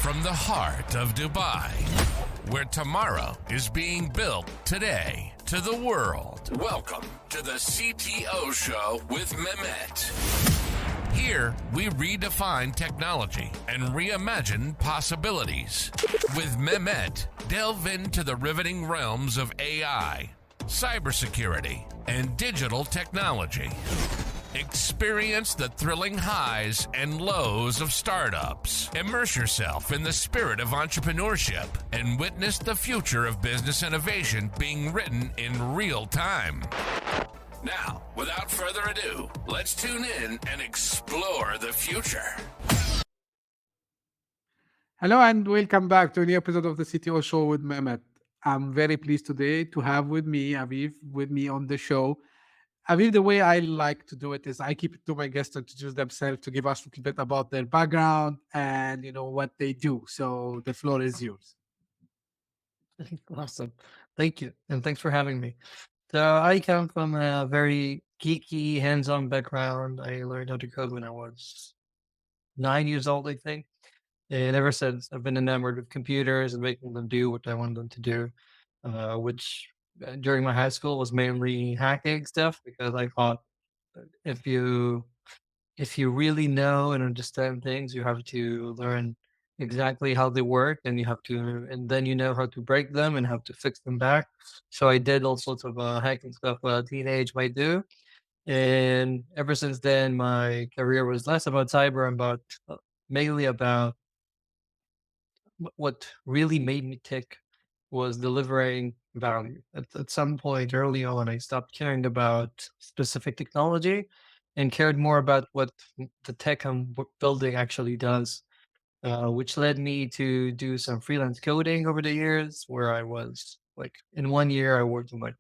From the heart of Dubai, where tomorrow is being built today, to the world. Welcome to the CTO Show with Mehmet. Here, we redefine technology and reimagine possibilities. With Mehmet, delve into the riveting realms of AI, cybersecurity, and digital technology. Experience the thrilling highs and lows of startups. Immerse yourself in the spirit of entrepreneurship and witness the future of business innovation being written in real time. Now, without further ado, let's tune in and explore the future. Hello and welcome back to a new episode of the CTO Show with Mehmet. I'm very pleased today to have with me Aviv with me on the show. Aviv, the way I like to do it is I keep it to my guests to introduce themselves, to give us a little bit about their background and what they do. So the floor is yours. Awesome. Thank you. And thanks for having me. So I come from a very geeky, hands-on background. I learned how to code when I was 9 years old, I think. And ever since, I've been enamored with computers and making them do what I want them to do, which during my high school was mainly hacking stuff because I thought if you if you really know and understand things, you have to learn exactly how they work and and then you know how to break them and how to fix them back. So I did all sorts of hacking stuff a teenage might do. And ever since then, my career was less about cyber and mainly about what really made me tick was delivering value. At some point early on, I stopped caring about specific technology and cared more about what the tech building actually does, which led me to do some freelance coding over the years, where I was like, in 1 year, I worked on like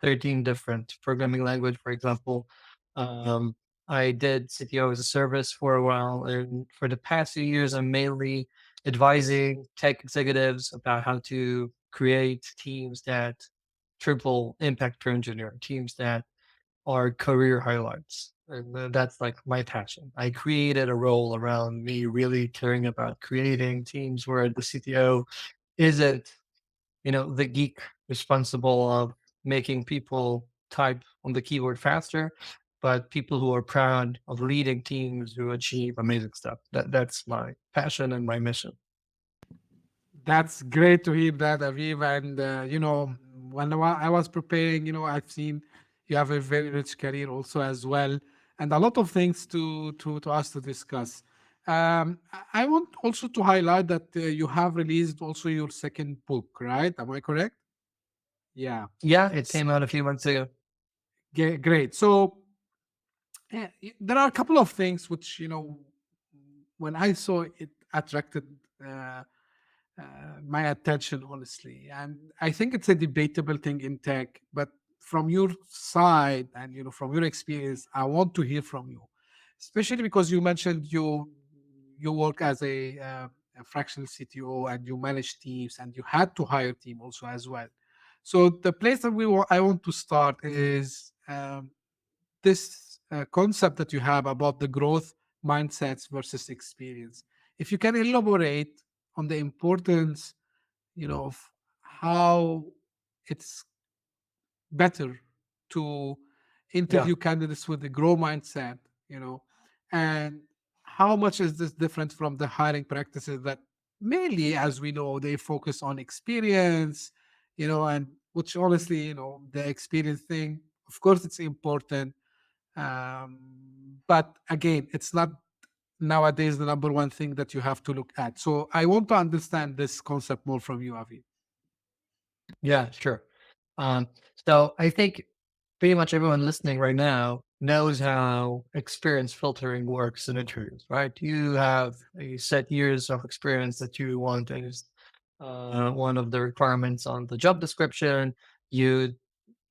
13 different programming language, for example. Um, I did CTO as a service for a while, and for the past few years, I'm mainly advising tech executives about how to create teams that triple impact per engineer, teams that are career highlights. And that's like my passion. I created a role around me really caring about creating teams where the CTO isn't the geek responsible of making people type on the keyboard faster, but people who are proud of leading teams who achieve amazing stuff. That's my passion and my mission. That's great to hear that, Aviv. And, when I was preparing, I've seen you have a very rich career also as well, and a lot of things to us to discuss. I want also to highlight that you have released also your second book, right? Am I correct? Yeah. Yeah, it S- came out a few months ago. Great. So there are a couple of things which, when I saw it attracted uh, my attention, honestly. And I think it's a debatable thing in tech, but from your side and from your experience, I want to hear from you, especially because you mentioned you work as a fractional CTO and you manage teams and you had to hire team also as well. So the place that I want to start is this concept that you have about the growth mindsets versus experience. If you can elaborate on the importance, of how it's better to Yeah. interview candidates with the grow mindset, and how much is this different from the hiring practices that mainly, as we know, they focus on experience, and which honestly, the experience thing, of course, it's important, but again, it's not nowadays the number one thing that you have to look at. So I want to understand this concept more from you, Avi. Yeah, sure. Um, so I think pretty much everyone listening right now knows how experience filtering works in interviews, right? You have a set years of experience that you want as one of the requirements on the job description. You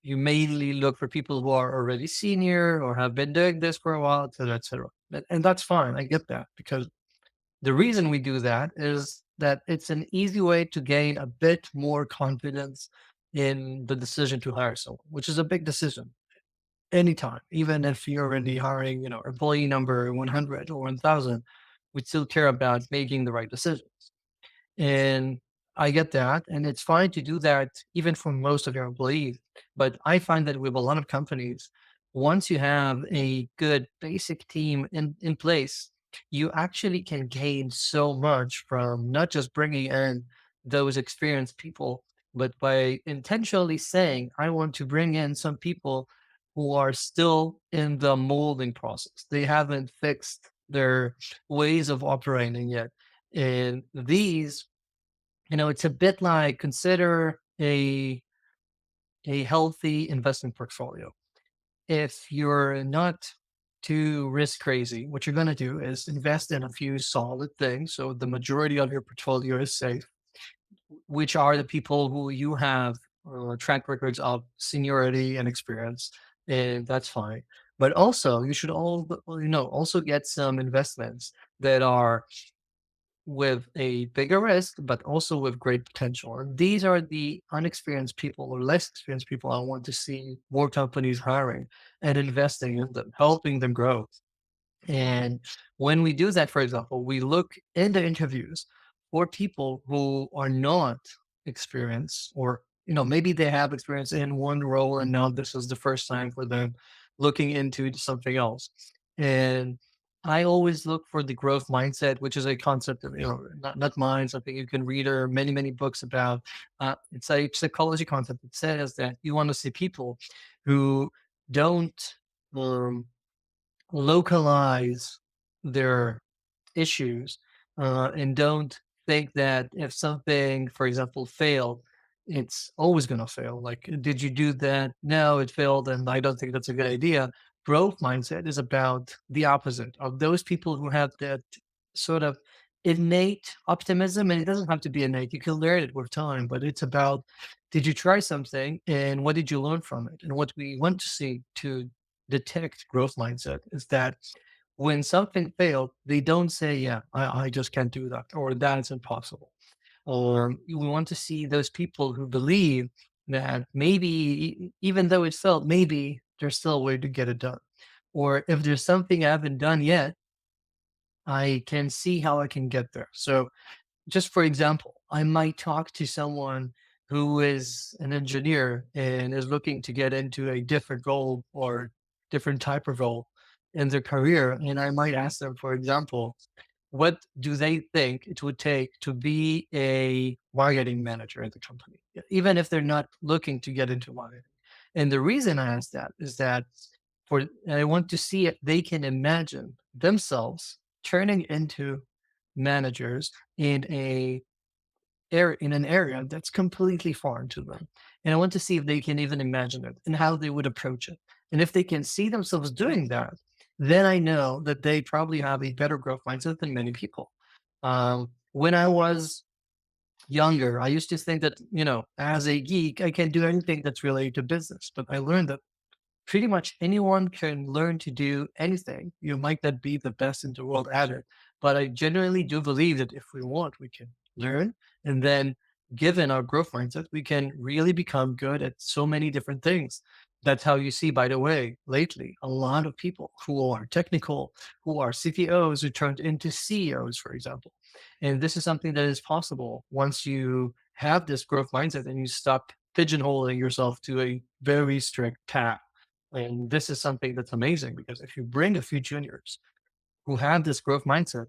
you mainly look for people who are already senior or have been doing this for a while, et cetera, et cetera. And that's fine. I get that because the reason we do that is that it's an easy way to gain a bit more confidence in the decision to hire someone, which is a big decision anytime. Even if you're already hiring, employee number 100 or 1000, we still care about making the right decisions. And I get that. And it's fine to do that even for most of your employees. But I find that with a lot of companies, once you have a good basic team in place, you actually can gain so much from not just bringing in those experienced people, but by intentionally saying, I want to bring in some people who are still in the molding process. They haven't fixed their ways of operating yet. And these, it's a bit like consider a healthy investment portfolio. If you're not too risk crazy, what you're going to do is invest in a few solid things. So the majority of your portfolio is safe, which are the people who you have track records of seniority and experience, and that's fine. But also, you should also get some investments that are with a bigger risk, but also with great potential. And these are the unexperienced people or less experienced people I want to see more companies hiring and investing in them, helping them grow. And when we do that, for example, we look in the interviews for people who are not experienced, or maybe they have experience in one role and now this is the first time for them looking into something else. And I always look for the growth mindset, which is a concept of, not mine, something you can read or many books about. It's a psychology concept. It says that you want to see people who don't um, localize their issues, and don't think that if something, for example, failed, it's always going to fail. Like, did you do that? No, it failed, and I don't think that's a good idea. Growth mindset is about the opposite of those people who have that sort of innate optimism, and it doesn't have to be innate. You can learn it with time, but it's about, did you try something and what did you learn from it? And what we want to see to detect growth mindset is that when something failed, they don't say, yeah, I just can't do that, or that's impossible. Or we want to see those people who believe that maybe, even though it failed, maybe there's still a way to get it done. Or if there's something I haven't done yet, I can see how I can get there. So just for example, I might talk to someone who is an engineer and is looking to get into a different role or different type of role in their career. And I might ask them, for example, what do they think it would take to be a marketing manager at the company, even if they're not looking to get into marketing? And the reason I ask that is that I want to see if they can imagine themselves turning into managers in in an area that's completely foreign to them. And I want to see if they can even imagine it and how they would approach it. And if they can see themselves doing that, then I know that they probably have a better growth mindset than many people. When I was younger, I used to think that, as a geek, I can do anything that's related to business. But I learned that pretty much anyone can learn to do anything. You might not be the best in the world at it, but I genuinely do believe that if we want, we can learn. And then, given our growth mindset, we can really become good at so many different things. That's how you see, by the way, lately, a lot of people who are technical, who are CTOs, who turned into CEOs, for example. And this is something that is possible once you have this growth mindset and you stop pigeonholing yourself to a very strict path. And this is something that's amazing because if you bring a few juniors who have this growth mindset,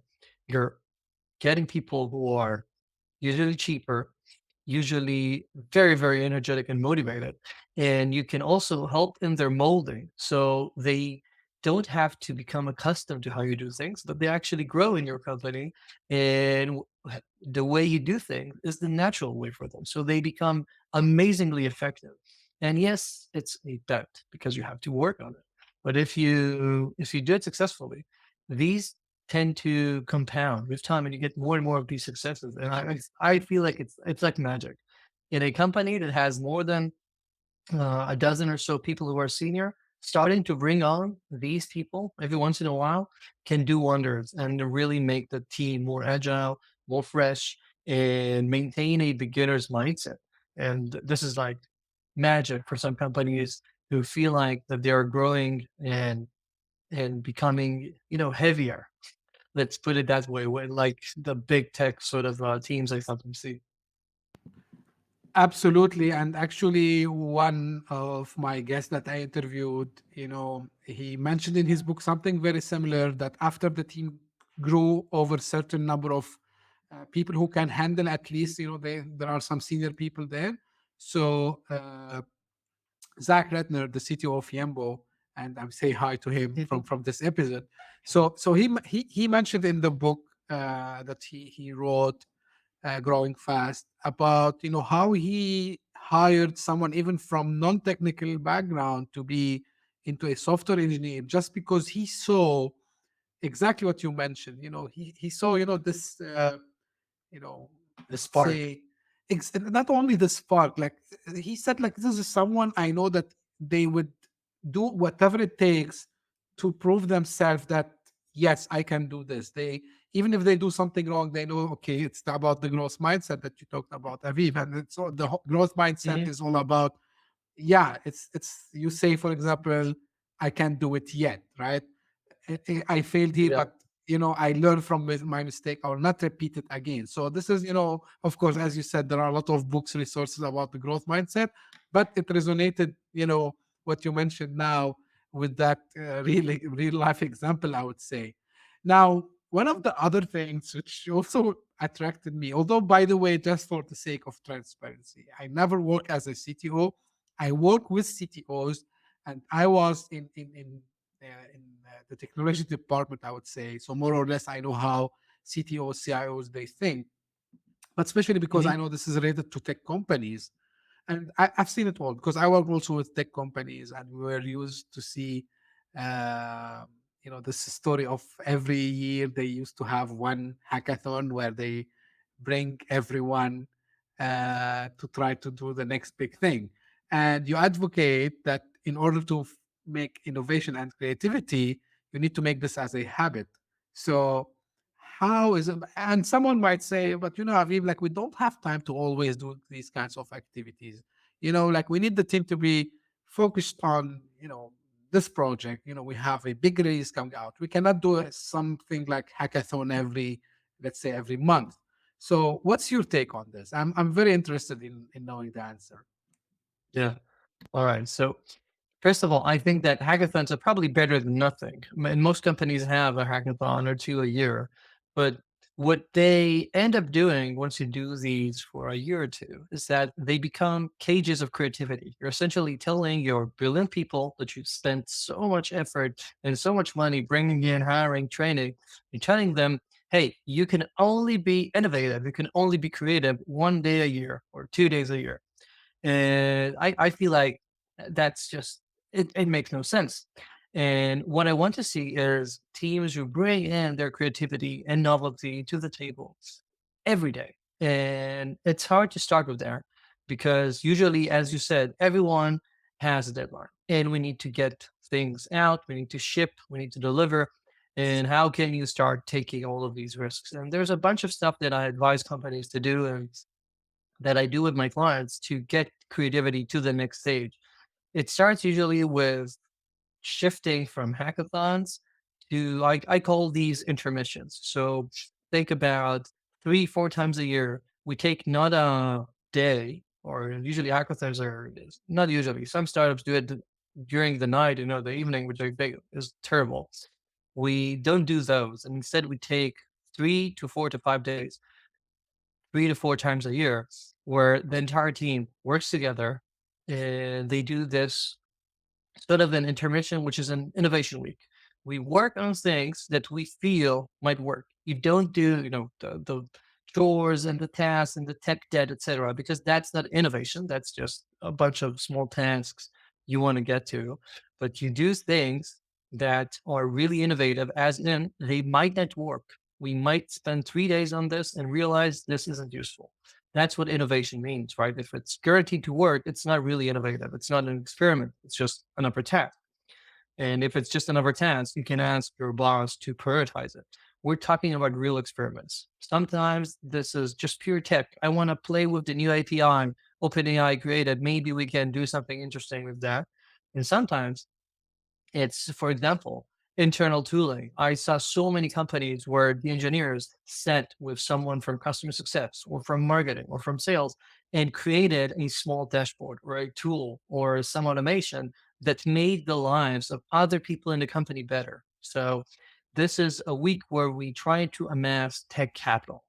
you're getting people who are usually cheaper, usually very energetic and motivated. And you can also help in their molding. So they don't have to become accustomed to how you do things, but they actually grow in your company. And the way you do things is the natural way for them. So they become amazingly effective. And yes, it's a bet because you have to work on it. But if you do it successfully, these tend to compound with time and you get more and more of these successes. And I feel like it's like magic. In a company that has more than a dozen or so people who are senior, starting to bring on these people every once in a while can do wonders and really make the team more agile, more fresh, and maintain a beginner's mindset. And this is like magic for some companies who feel like that they are growing and becoming, heavier. Let's put it that way, when like the big tech sort of teams I sometimes see. Absolutely. And actually, one of my guests that I interviewed, he mentioned in his book something very similar, that after the team grew over certain number of people who can handle, at least, there are some senior people there. So, Zach Redner, the CTO of Yambo, and I'm say hi to him Mhm. from this episode. So he mentioned in the book that he wrote, Growing Fast, about how he hired someone even from non-technical background to be into a software engineer, just because he saw exactly what you mentioned. He saw this you know The let's spark. say, not only the spark, like he said, like this is someone I know that they would do whatever it takes to prove themselves that yes, I can do this. They, even if they do something wrong, they know, okay, it's about the growth mindset that you talked about, Aviv. And it's all, the growth mindset Mhm. is all about, yeah, it's you say, for example, I can't do it yet, right? I failed here, Yeah. but I learned from my mistake. I will not repeat it again. So this is, of course, as you said, there are a lot of books, resources about the growth mindset, but it resonated, what you mentioned now with that real life example, I would say. Now, one of the other things which also attracted me, although by the way, just for the sake of transparency, I never work as a CTO. I work with CTOs, and I was in the technology department, I would say. So more or less, I know how CTOs, CIOs they think, but especially because Mhm. I know this is related to tech companies, and I've seen it all because I work also with tech companies, and we were used to see, uh, this story of every year they used to have one hackathon where they bring everyone to try to do the next big thing, and you advocate that in order to make innovation and creativity, you need to make this as a habit. So how is it? And someone might say, but Aviv, like we don't have time to always do these kinds of activities. Like we need the team to be focused on, this project. We have a big release coming out. We cannot do something like hackathon let's say every month. So what's your take on this? I'm very interested in knowing the answer. Yeah. All right. So first of all, I think that hackathons are probably better than nothing. And most companies have a hackathon or two a year. But what they end up doing once you do these for a year or two is that they become cages of creativity. You're essentially telling your brilliant people that you spent so much effort and so much money bringing in, hiring, training, and telling them, hey, you can only be innovative, you can only be creative 1 day a year or 2 days a year. And I feel like that's just it makes no sense. And what I want to see is teams who bring in their creativity and novelty to the table every day. And it's hard to start with there because usually, as you said, everyone has a deadline and we need to get things out, we need to ship, we need to deliver. And how can you start taking all of these risks? And there's a bunch of stuff that I advise companies to do. And that I do with my clients to get creativity to the next stage. It starts usually with shifting from hackathons to I call these intermissions. So think about 3, 4 times a year. We take not a day, or usually hackathons are not usually. Some startups do it during the night, the evening, which I think is terrible. We don't do those. And instead we take 3 to 4 to 5 days 3 to 4 times a year where the entire team works together and they do this sort of an intermission, which is an innovation week. We work on things that we feel might work. You don't do, the chores and the tasks and the tech debt, etc., because that's not innovation. That's just a bunch of small tasks you want to get to. But you do things that are really innovative, as in they might not work. We might spend 3 days on this and realize this isn't useful. That's what innovation means, right? If it's guaranteed to work, it's not really innovative. It's not an experiment. It's just another task. And if it's just another task, you can ask your boss to prioritize it. We're talking about real experiments. Sometimes this is just pure tech. I want to play with the new API OpenAI created. Maybe we can do something interesting with that. And sometimes it's, for example, internal tooling. I saw so many companies where the engineers sat with someone from customer success or from marketing or from sales and created a small dashboard or a tool or some automation that made the lives of other people in the company better. So this is a week where we try to amass tech capital,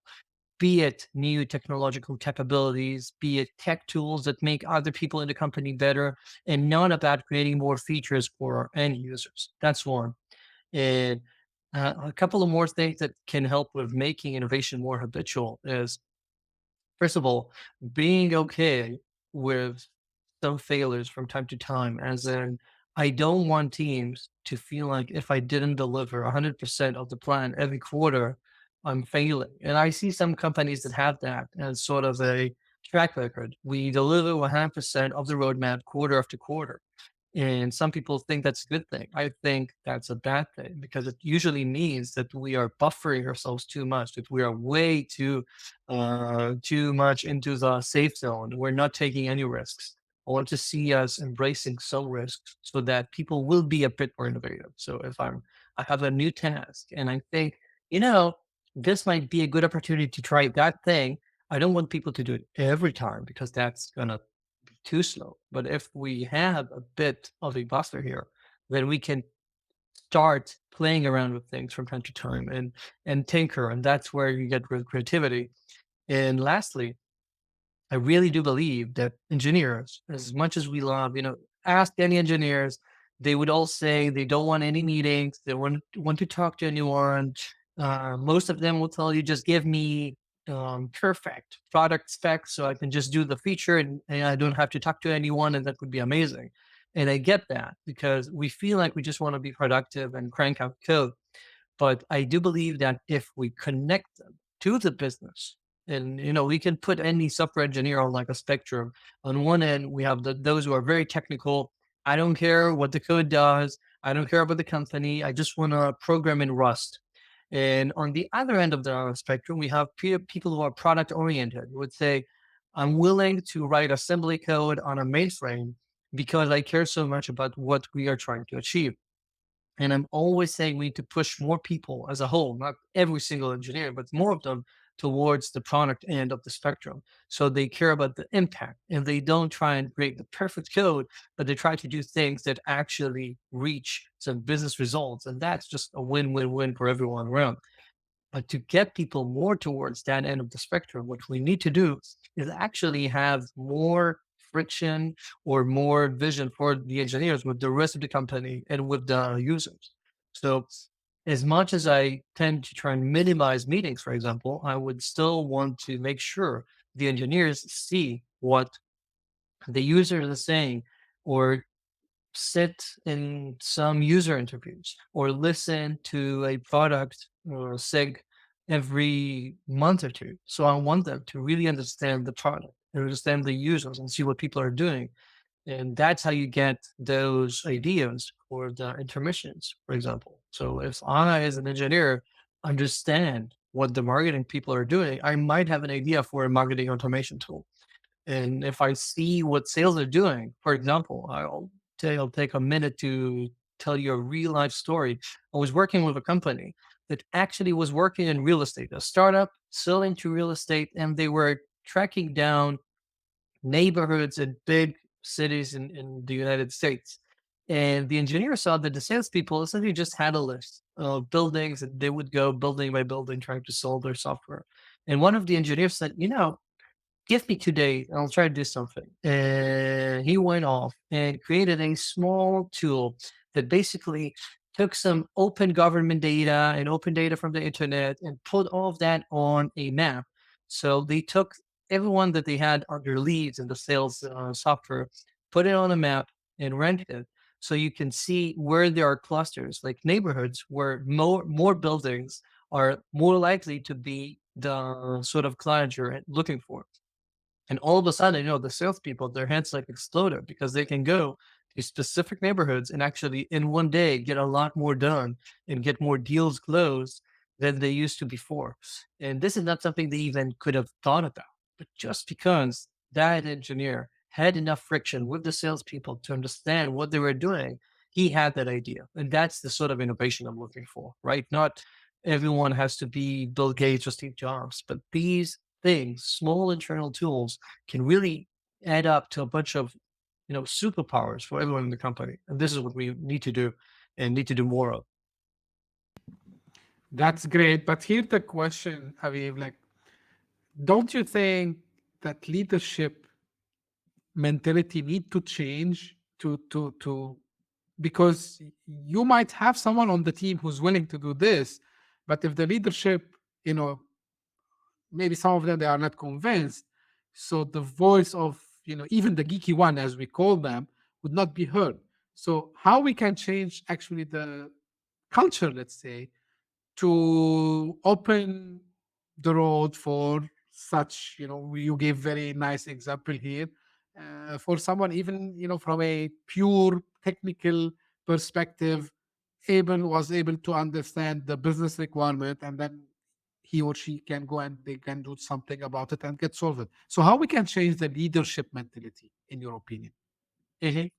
be it new technological capabilities, be it tech tools that make other people in the company better, and not about creating more features for our end users. That's one. And a couple of more things that can help with making innovation more habitual is, first of all, being okay with some failures from time to time, as in, I don't want teams to feel like if I didn't deliver 100% of the plan every quarter, I'm failing. And I see some companies that have that as sort of a track record. We deliver 100% of the roadmap quarter after quarter. And some people think that's a good thing. I think that's a bad thing because it usually means that we are buffering ourselves too much, that we are way too much into the safe zone. We're not taking any risks. I want to see us embracing some risks so that people will be a bit more innovative. So if I have a new task and I think, you know, this might be a good opportunity to try that thing. I don't want people to do it every time because that's gonna too slow. But if we have a bit of a buffer here, then we can start playing around with things from time to time and tinker, and that's where you get real creativity. And lastly, I really do believe that engineers, as much as we love, ask any engineers, they would all say they don't want any meetings, they want to talk to anyone. Most of them will tell you, just give me perfect product specs so I can just do the feature and I don't have to talk to anyone, and that would be amazing. And I get that because we feel like we just want to be productive and crank out code. But I do believe that if we connect them to the business, and we can put any software engineer on like a spectrum. On one end, we have those who are very technical. I don't care what the code does. I don't care about the company. I just want to program in Rust. And on the other end of the spectrum, we have people who are product oriented, who would say, I'm willing to write assembly code on a mainframe because I care so much about what we are trying to achieve. And I'm always saying we need to push more people as a whole, not every single engineer, but more of them towards the product end of the spectrum. So they care about the impact and they don't try and create the perfect code, but they try to do things that actually reach some business results. And that's just a win-win-win for everyone around. But to get people more towards that end of the spectrum, what we need to do is actually have more friction or more vision for the engineers with the rest of the company and with the users. So, as much as I tend to try and minimize meetings, for example, I would still want to make sure the engineers see what the users are saying or sit in some user interviews or listen to a product or SIG every month or two. So I want them to really understand the product and understand the users and see what people are doing. And that's how you get those ideas for the intermissions, for example. So if I, as an engineer, understand what the marketing people are doing, I might have an idea for a marketing automation tool. And if I see what sales are doing, for example, I'll take a minute to tell you a real life story. I was working with a company that actually was working in real estate, a startup selling to real estate, and they were tracking down neighborhoods in big cities in the United States. And the engineer saw that the salespeople essentially just had a list of buildings and they would go building by building trying to sell their software. And one of the engineers said, give me 2 days and I'll try to do something. And he went off and created a small tool that basically took some open government data and open data from the internet and put all of that on a map. So they took everyone that they had under leads in the sales software, put it on a map and ranked it. So you can see where there are clusters, like neighborhoods, where more buildings are more likely to be the sort of client you're looking for. And all of a sudden, the salespeople, their heads like exploded because they can go to specific neighborhoods and actually in one day get a lot more done and get more deals closed than they used to before. And this is not something they even could have thought about. But just because that engineer had enough friction with the salespeople to understand what they were doing, he had that idea. And that's the sort of innovation I'm looking for, right? Not everyone has to be Bill Gates or Steve Jobs, but these things, small internal tools, can really add up to a bunch of superpowers for everyone in the company. And this is what we need to do and need to do more of. That's great. But here's the question, Aviv, like, don't you think that leadership mentality need to change to because you might have someone on the team who's willing to do this, but if the leadership, you know, maybe some of them they are not convinced, so the voice of, you know, even the geeky one as we call them would not be heard. So how we can change actually the culture, let's say, to open the road for such, you know, you gave very nice example here, for someone even, you know, from a pure technical perspective, was able to understand the business requirement, and then he or she can go and they can do something about it and get solved. So how we can change the leadership mentality in your opinion? Mhm.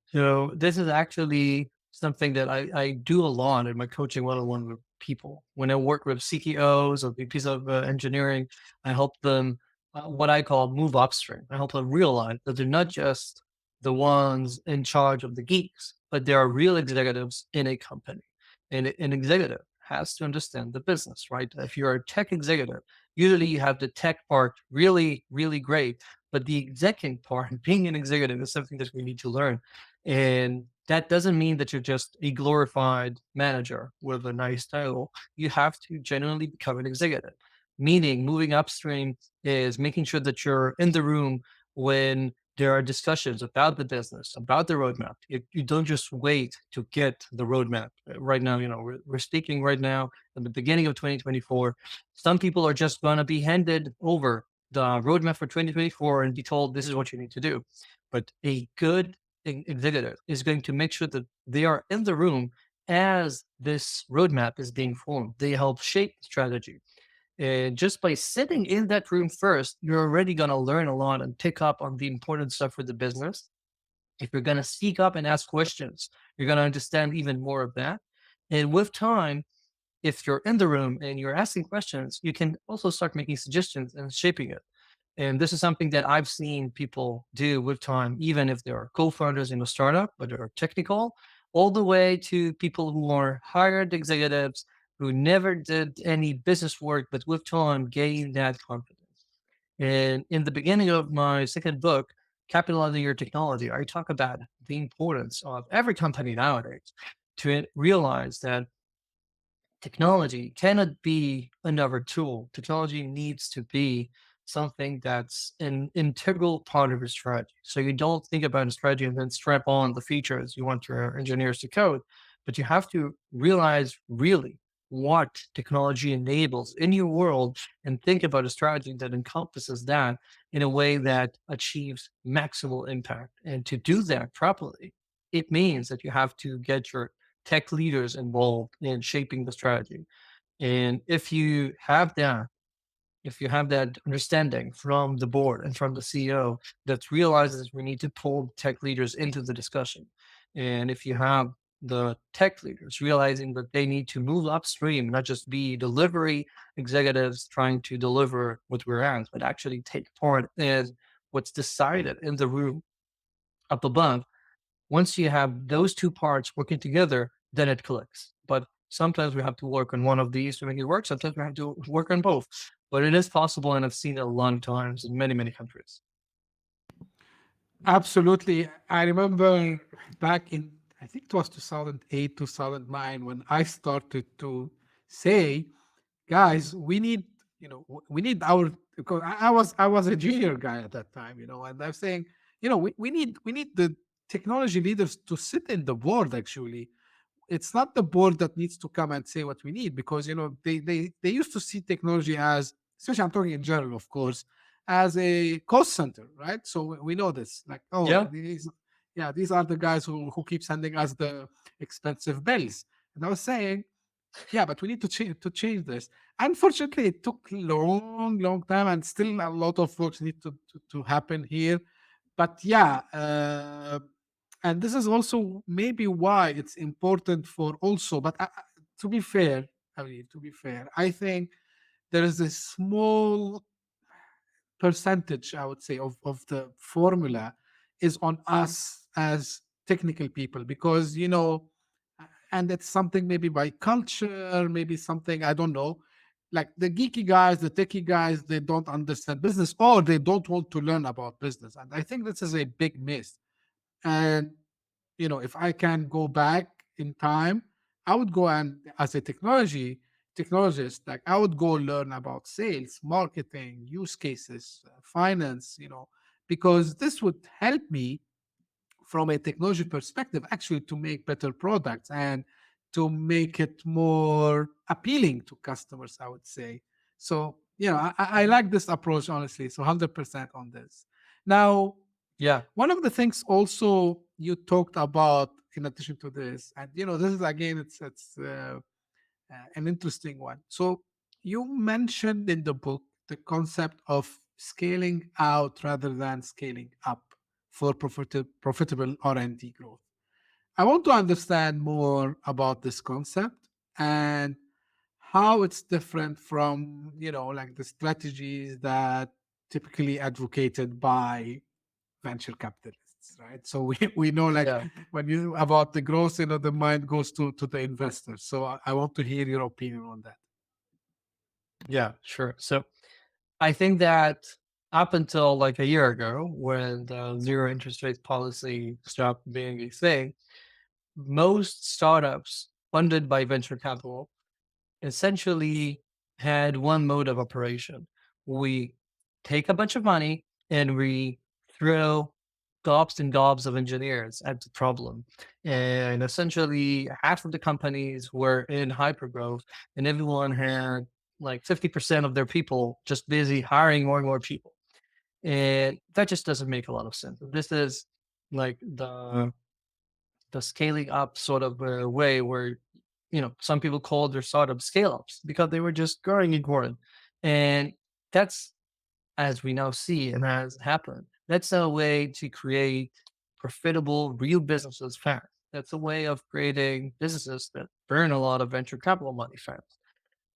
So this is actually something that I do a lot in my coaching one-on-one with people. When I work with CTOs or VPs of engineering, I help them what I call move upstream. I help them realize that they're not just the ones in charge of the geeks, but they are real executives in a company. And an executive has to understand the business, right? If you're a tech executive, usually you have the tech part really, really great, but the executive part, being an executive, is something that we need to learn. And that doesn't mean that you're just a glorified manager with a nice title. You have to genuinely become an executive, meaning moving upstream is making sure that you're in the room when there are discussions about the business, about the roadmap. You don't just wait to get the roadmap. Right now, we're speaking right now at the beginning of 2024. Some people are just going to be handed over the roadmap for 2024 and be told this is what you need to do. But a good executive is going to make sure that they are in the room as this roadmap is being formed. They help shape the strategy. And just by sitting in that room first, you're already going to learn a lot and pick up on the important stuff for the business. If you're going to speak up and ask questions, you're going to understand even more of that. And with time, if you're in the room and you're asking questions, you can also start making suggestions and shaping it. And this is something that I've seen people do with time, even if they're co-founders in a startup, but they're technical, all the way to people who are hired executives who never did any business work, but with time gained that confidence. And in the beginning of my second book, Capitalizing Your Technology, I talk about the importance of every company nowadays to realize that technology cannot be another tool. Technology needs to be something that's an integral part of your strategy. So you don't think about a strategy and then strap on the features you want your engineers to code, but you have to realize really what technology enables in your world and think about a strategy that encompasses that in a way that achieves maximal impact. And to do that properly, it means that you have to get your tech leaders involved in shaping the strategy. And if you have that understanding from the board and from the CEO that realizes we need to pull tech leaders into the discussion, and if you have the tech leaders realizing that they need to move upstream, not just be delivery executives trying to deliver what we're at, but actually take part in what's decided in the room up above. Once you have those two parts working together, then it clicks. But sometimes we have to work on one of these to make it work. Sometimes we have to work on both. But it is possible, and I've seen it a lot of times in many, many countries. Absolutely. I remember back in, I think it was 2008, 2009, when I started to say, guys, we need, you know, we need our, because I was a junior guy at that time, you know, and I'm saying, you know, we need the technology leaders to sit in the board actually. It's not the board that needs to come and say what we need, because you know they used to see technology as, especially I'm talking in general of course, as a cost center, right? So we know this, like, oh, Yeah. these, yeah, these are the guys who keep sending us the expensive bills. And I was saying, yeah, but we need to change this. Unfortunately, it took long time, and still a lot of work need to happen here. But yeah, And this is also maybe why it's important for also, but to be fair, I mean, to be fair, I think there is a small percentage, I would say, of the formula is on us as technical people, because, and it's something maybe by culture, maybe something, I don't know. Like the geeky guys, the techie guys, they don't understand business, or they don't want to learn about business. And I think this is a big miss. And if I can go back in time, I would go, and as a technologist, like I would go learn about sales, marketing, use cases, finance, because this would help me from a technology perspective actually to make better products and to make it more appealing to customers, I would say. So, I like this approach, honestly. So 100% on this. Now, Yeah. one of the things also you talked about in addition to this, and this is again, it's an interesting one. So you mentioned in the book the concept of scaling out rather than scaling up for profitable R&D growth. I want to understand more about this concept and how it's different from, like the strategies that typically advocated by venture capitalists, right? So we know, like, Yeah. when you about the growth, the mind goes to the investors. So I want to hear your opinion on that. Yeah, sure. So I think that up until like a year ago, when the zero interest rate policy stopped being a thing, most startups funded by venture capital essentially had one mode of operation. We take a bunch of money and we throw gobs and gobs of engineers at the problem. And essentially, half of the companies were in hypergrowth, and everyone had like 50% of their people just busy hiring more and more people. And that just doesn't make a lot of sense. This is like the scaling up sort of way where some people call their startups scale ups because they were just growing and growing. And that's, as we now see and has happened, that's a way to create profitable real businesses fast. That's a way of creating businesses that burn a lot of venture capital money fast.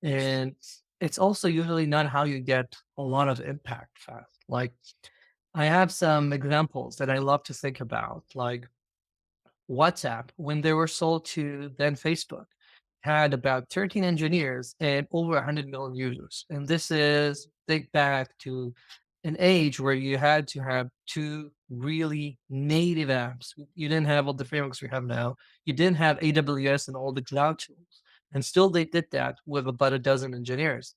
And it's also usually not how you get a lot of impact fast. Like, I have some examples that I love to think about. Like, WhatsApp, when they were sold to then Facebook, had about 13 engineers and over 100 million users. And this is think back to an age where you had to have two really native apps. You didn't have all the frameworks we have now. You didn't have AWS and all the cloud tools. And still they did that with about a dozen engineers.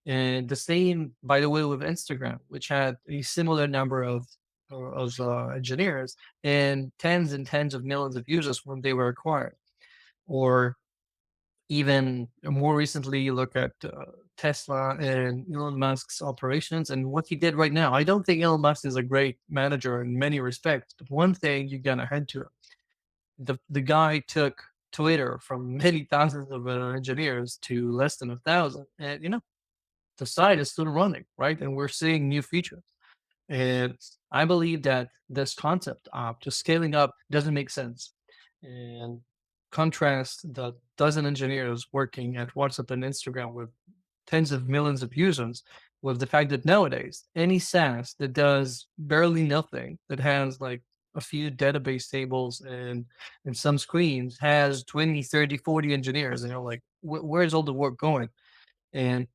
And the same, by the way, with Instagram, which had a similar number of engineers and tens of millions of users when they were acquired. Or even more recently, you look at Tesla and Elon Musk's operations and what he did right now. I don't think Elon Musk is a great manager in many respects, but one thing you gotta head to: the guy took Twitter from many thousands of engineers to less than 1,000, and the site is still running, right? And we're seeing new features. And I believe that this concept of just scaling up doesn't make sense. And contrast the dozen engineers working at WhatsApp and Instagram with tens of millions of users with the fact that nowadays any SaaS that does barely nothing, that has like a few database tables and some screens, has 20, 30, 40 engineers. And you're like, where's all the work going? And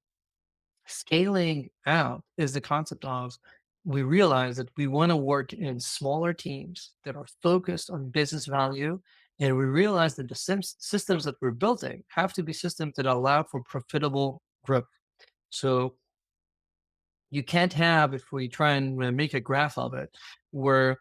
scaling out is the concept of, we realize that we want to work in smaller teams that are focused on business value. And we realize that the systems that we're building have to be systems that allow for profitable growth. So you can't have, if we try and make a graph of it, where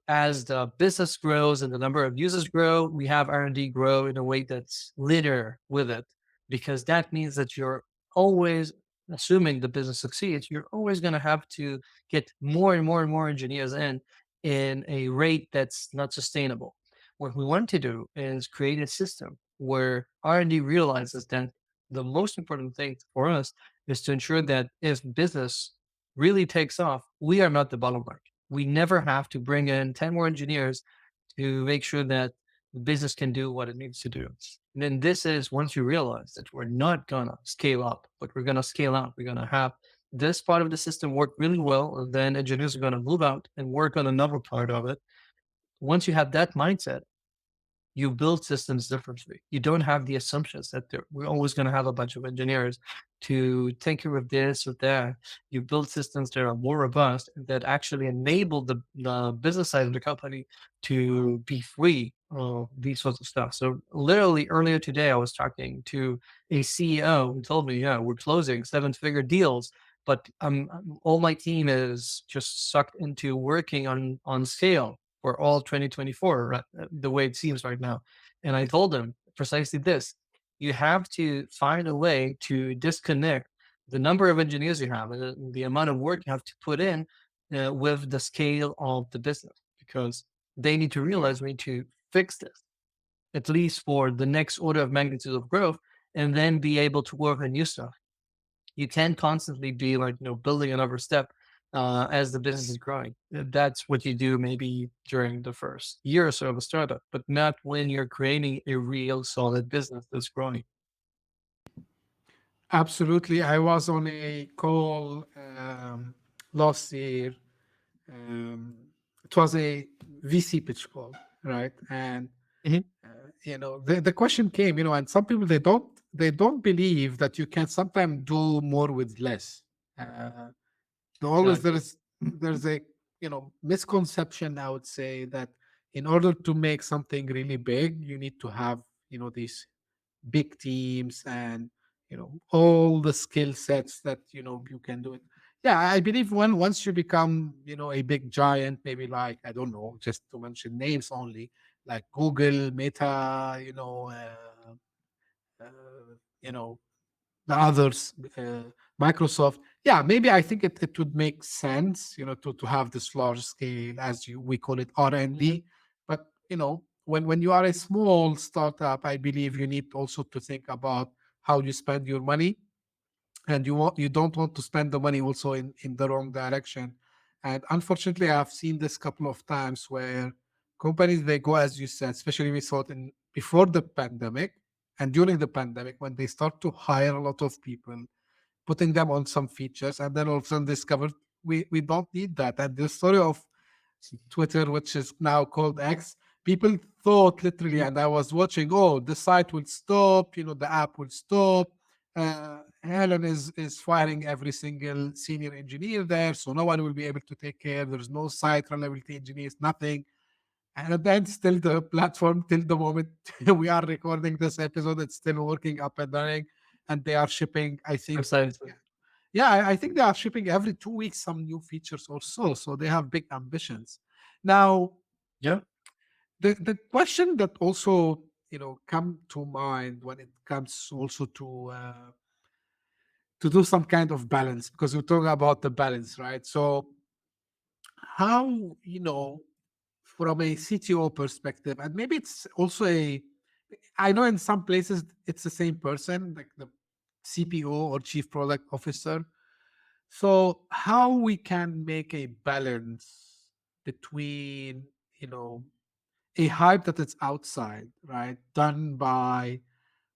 as the business grows and the number of users grow, we have R&D grow in a way that's linear with it, because that means that you're always, assuming the business succeeds, you're always going to have to get more and more and more engineers in a rate that's not sustainable. What we want to do is create a system where R&D realizes that the most important thing for us is to ensure that if business really takes off, we are not the bottleneck. We never have to bring in 10 more engineers to make sure that the business can do what it needs to do. And then this is once you realize that we're not gonna scale up, but we're gonna scale out. We're gonna have this part of the system work really well, and then engineers are gonna move out and work on another part of it. Once you have that mindset, you build systems differently. You don't have the assumptions that we're always going to have a bunch of engineers to take care of this or that. You build systems that are more robust and that actually enable the business side of the company to be free of these sorts of stuff. So literally earlier today, I was talking to a CEO who told me, yeah, we're closing 7-figure deals, but all my team is just sucked into working on scale for all 2024, right, the way it seems right now. And I told them precisely this: you have to find a way to disconnect the number of engineers you have and the amount of work you have to put in with the scale of the business, because they need to realize we need to fix this at least for the next order of magnitude of growth, and then be able to work on new stuff. You can't constantly be like, building another step as the business is growing. That's what you do maybe during the first year or so of a startup, but not when you're creating a real solid business that's growing. Absolutely. I was on a call last year. Um, it was a VC pitch call, right? And Mhm. the question came, and some people they don't believe that you can sometimes do more with less. Uh, always Exactly. there's a misconception, I would say, that in order to make something really big, you need to have these big teams and all the skill sets that you can do it. Yeah, I believe once you become a big giant, maybe like, I don't know, just to mention names only, like Google, Meta, uh, you know the others, Microsoft. Yeah, maybe I think it would make sense, to have this large scale, as we call it, Mhm. R&D. But when you are a small startup, I believe you need also to think about how you spend your money, and you don't want to spend the money also in the wrong direction. And unfortunately, I've seen this couple of times where companies, they go, as you said, especially we saw it in before the pandemic and during the pandemic, when they start to hire a lot of people, putting them on some features, and then all of a sudden discovered we don't need that. And the story of Twitter, which is now called X, people thought literally, Mhm. and I was watching, oh, the site will stop, the app will stop. Helen is firing every single senior engineer there, so no one will be able to take care. There's no site reliability engineers, nothing. And at the end, still the platform, till the moment we are recording this episode, it's still working up and running, and they are shipping, I think. Precisely. Yeah, I think they are shipping every 2 weeks some new features or so. So they have big ambitions. Now, Yeah. the question that also come to mind when it comes also to do some kind of balance, because we're talking about the balance, right? So how, from a CTO perspective, and maybe it's also I know in some places it's the same person, like the CPO or chief product officer. So how we can make a balance between, you know, a hype that is outside, right? Done by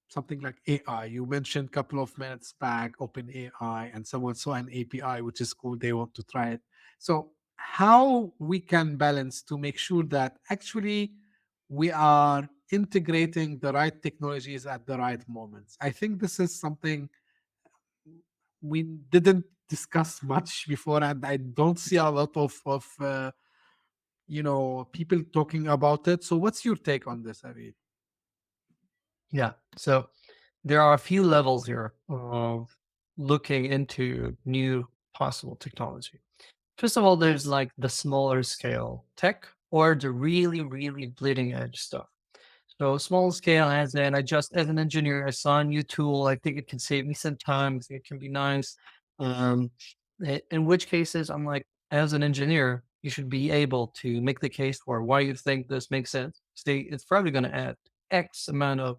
something like AI. You mentioned a couple of minutes back, Open AI, and someone saw an API, which is cool. They want to try it. So how we can balance to make sure that actually we are integrating the right technologies at the right moments. I think this is something we didn't discuss much before, and I don't see a lot of people talking about it. So what's your take on this, Avi? Yeah. So there are a few levels here of looking into new possible technology. First of all, there's like the smaller scale tech or the really, really bleeding edge stuff. So small scale as in I just as an engineer, I saw a new tool. I think it can save me some time. I think it can be nice. Um, in which cases I'm like, as an engineer, you should be able to make the case for why you think this makes sense. See, it's probably going to add X amount of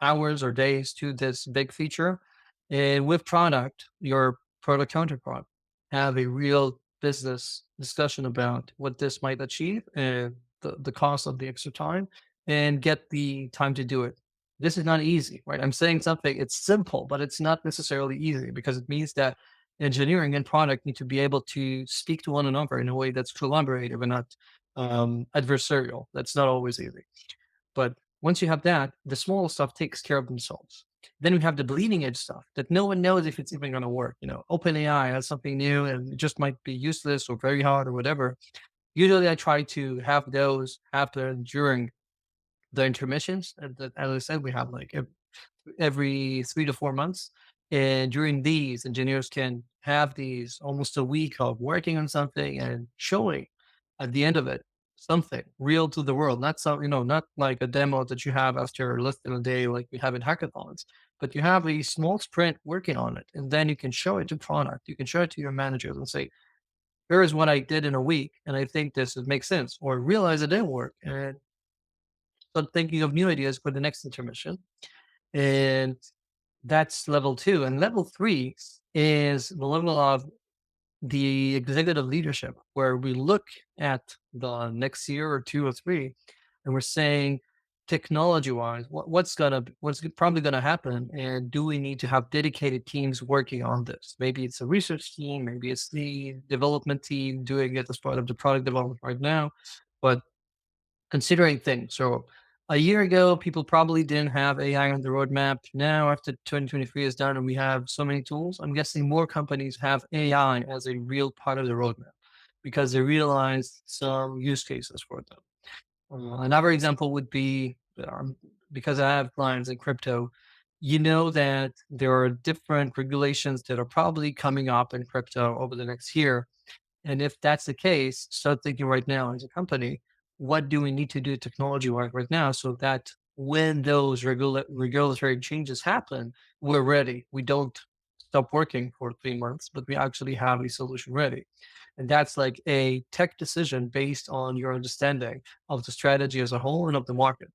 hours or days to this big feature. And with product, your product counterpart have a real business discussion about what this might achieve and the cost of the extra time and get the time to do it. This is not easy, right? I'm saying something, it's simple, but it's not necessarily easy because it means that engineering and product need to be able to speak to one another in a way that's collaborative and not adversarial. That's not always easy. But once you have that, the small stuff takes care of themselves. Then we have the bleeding edge stuff that no one knows if it's even going to work. OpenAI has something new and it just might be useless or very hard or whatever. Usually I try to have those happen during the intermissions. As I said, we have like every 3 to 4 months. And during these, engineers can have these almost a week of working on something and showing at the end of it something real to the world. Not not like a demo that you have after less than a day, like we have in hackathons, but you have a small sprint working on it. And then you can show it to product. You can show it to your managers and say, here is what I did in a week. And I think this makes sense. Or realize it didn't work and start thinking of new ideas for the next intermission. And that's level 2. And level 3 is the level of the executive leadership, where we look at the next year or 2 or 3, and we're saying, technology-wise, what's probably gonna happen, and do we need to have dedicated teams working on this? Maybe it's a research team, maybe it's the development team doing it as part of the product development right now, but considering things. So a year ago, people probably didn't have AI on the roadmap. Now, after 2023 is done and we have so many tools, I'm guessing more companies have AI as a real part of the roadmap because they realize some use cases for them. Another example would be, because I have clients in crypto, that there are different regulations that are probably coming up in crypto over the next year, and if that's the case, start thinking right now as a company, what do we need to do technology-wise right now so that when those regulatory changes happen, we're ready. We don't stop working for 3 months, but we actually have a solution ready. And that's like a tech decision based on your understanding of the strategy as a whole and of the market.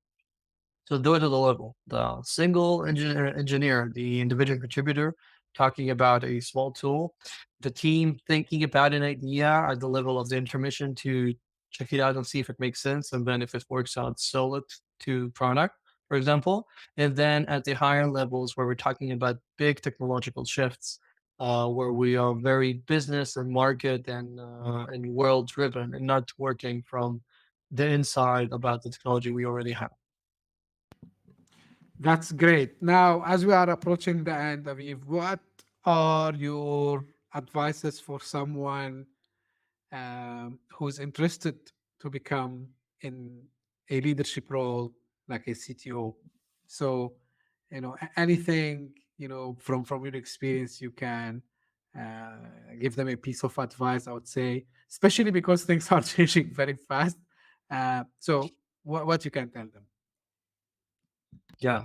So those are the level. The single engineer, the individual contributor talking about a small tool, the team thinking about an idea at the level of the intermission to check it out and see if it makes sense. And then if it works out, sell it to product, for example. And then at the higher levels where we're talking about big technological shifts, where we are very business and market and world driven and not working from the inside about the technology we already have. That's great. Now, as we are approaching the end, Aviv, what are your advices for someone who's interested to become in a leadership role like a CTO? So, anything from your experience, you can uh, give them a piece of advice. I would say, especially because things are changing very fast. So, what you can tell them? Yeah.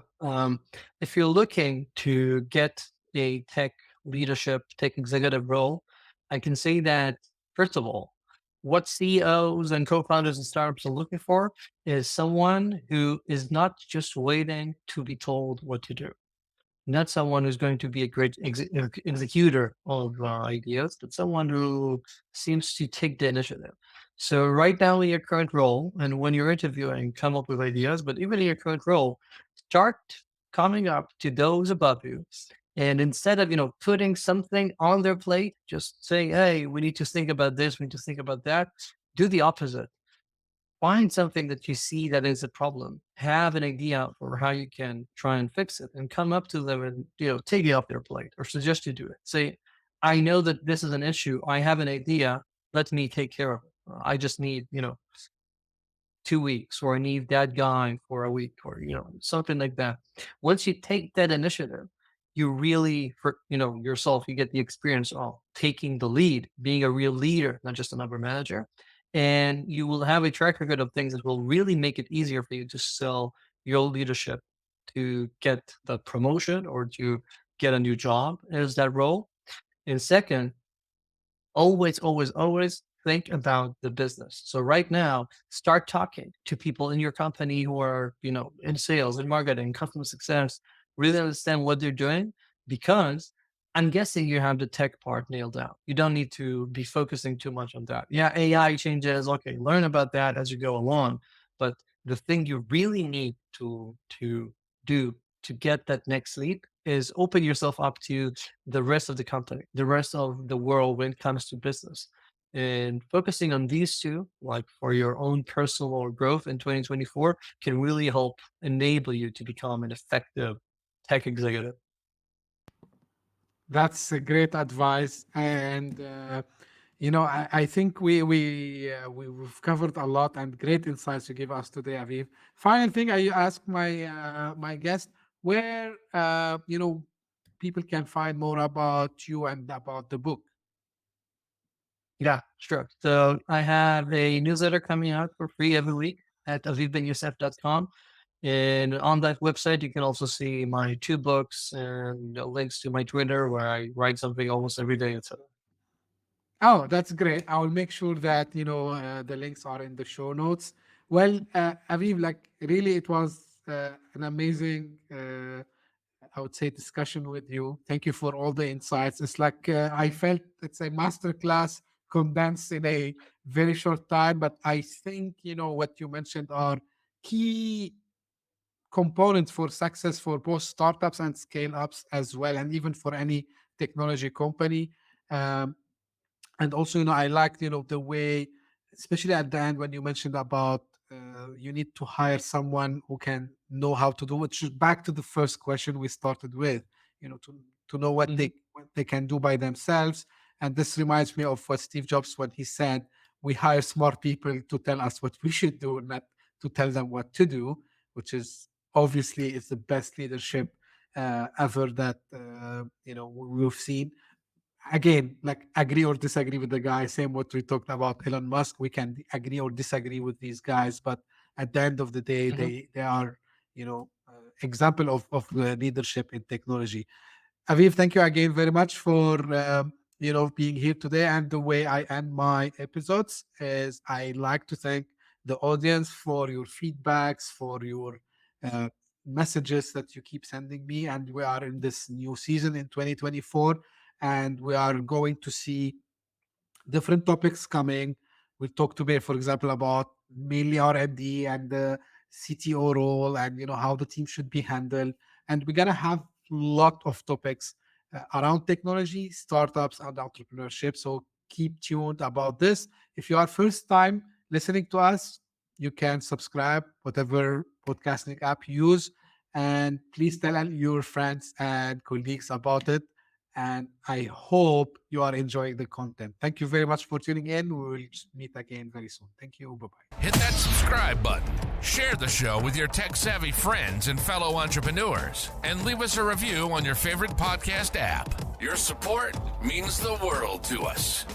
If you're looking to get a tech leadership, tech executive role, I can say that, first of all, what CEOs and co-founders and startups are looking for is someone who is not just waiting to be told what to do, not someone who's going to be a great executor of ideas, but someone who seems to take the initiative. So right now in your current role, and when you're interviewing, come up with ideas, but even in your current role, start coming up to those above you. And instead of, putting something on their plate, just say, hey, we need to think about this, we need to think about that. Do the opposite. Find something that you see that is a problem. Have an idea for how you can try and fix it and come up to them and, take it off their plate or suggest you do it. Say, I know that this is an issue. I have an idea. Let me take care of it. I just need, 2 weeks, or I need that guy for a week, or, something like that. Once you take that initiative, you really, for, yourself, you get the experience of taking the lead, being a real leader, not just another manager. And you will have a track record of things that will really make it easier for you to sell your leadership to get the promotion or to get a new job as that role. And second, always, always, always think about the business. So right now, start talking to people in your company who are, in sales and marketing, customer success, really understand what they're doing, because I'm guessing you have the tech part nailed down. You don't need to be focusing too much on that. Yeah, AI changes. Okay, learn about that as you go along. But the thing you really need to do to get that next leap is open yourself up to the rest of the company, the rest of the world when it comes to business. And focusing on these two, like for your own personal growth in 2024, can really help enable you to become an effective tech executive. That's a great advice, and I think we've covered a lot and great insights you give us today, Aviv. Final thing, I ask my guest where people can find more about you and about the book. Yeah, sure. So I have a newsletter coming out for free every week at avivbenyosef.com. And on that website, you can also see my 2 books and links to my Twitter where I write something almost every day, etc. Oh, that's great. I will make sure that the links are in the show notes. Well, Aviv, like really, it was an amazing, I would say, discussion with you. Thank you for all the insights. It's like I felt it's a master class condensed in a very short time, but I think what you mentioned are key components for success for both startups and scale ups as well, and even for any technology company. Um, and also I liked the way, especially at the end when you mentioned about you need to hire someone who can know how to do, which is back to the first question we started with, to know Hmm. what they can do by themselves. And this reminds me of what Steve Jobs, when he said we hire smart people to tell us what we should do, not to tell them what to do, which is obviously is the best leadership ever that we've seen. Again, like, agree or disagree with the guy, same what we talked about Elon Musk. We can agree or disagree with these guys, but at the end of the day, Hmm. they are example of leadership in technology. Aviv, thank you again very much for being here today. And the way I end my episodes is I like to thank the audience for your feedbacks, for your uh, messages that you keep sending me. And we are in this new season in 2024, and we are going to see different topics coming. We'll talk today, for example, about mainly R&D and the CTO role, and how the team should be handled. And we're gonna have a lot of topics around technology, startups, and entrepreneurship. So keep tuned about this. If you are first time listening to us, you can subscribe whatever podcasting app you use, and please tell your friends and colleagues about it. And I hope you are enjoying the content. Thank you very much for tuning in. We will meet again very soon. Thank you. Bye bye. Hit that subscribe button, share the show with your tech savvy friends and fellow entrepreneurs, and leave us a review on your favorite podcast app. Your support means the world to us.